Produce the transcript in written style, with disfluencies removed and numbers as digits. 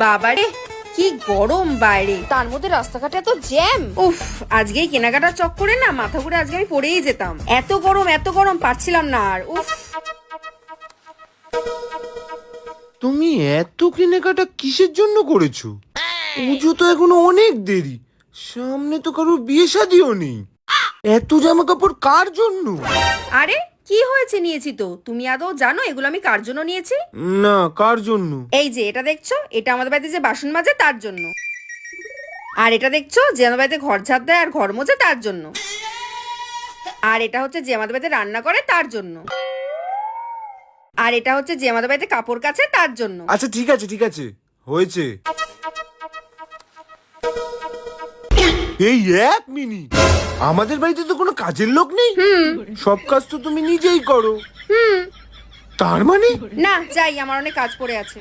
বাবারে কি গরম বাইরে, তার মধ্যে রাস্তাঘাটে এত জ্যাম। উফ, আজকেই কেনাকাটার চক্করে না মাথা ঘুরে আজকে আমি পড়েই যেতাম। এত গরম পারছিলাম না আর। উফ, তুমি এত কেনাকাটা কিসের জন্য করেছো? পুজো তো এখনো অনেক দেরি, সামনে তো কারোর বিয়ে শাদিও নেই। এত জামা কাপড় কার জন্য? আরে কি হয়েছে, নিয়েছি তো। তুমি আদৌ জানো এগুলো আমি কার জন্য নিয়েছি? না, কার জন্য? এই যে এটা দেখছো, এটা আমাদের বাড়িতে যে বাসন মাজে তার জন্য। আর এটা দেখছো যে আমাদের বাড়িতে ঘর ঝাড় দেয় আর ঘর মোছে তার জন্য। আর এটা হচ্ছে যে আমাদের বাড়িতে রান্না করে তার জন্য। আর এটা হচ্ছে যে আমাদের বাড়িতে কাপড় কাচে তার জন্য। আচ্ছা ঠিক আছে হয়েছে। এই এক মিনিট, আমাদের বাড়িতে তো কোনো কাজের লোক নেই। সব কাজ তো তুমি নিজেই করো। তার মানে? না যাই, আমার অনেক কাজ পড়ে আছে।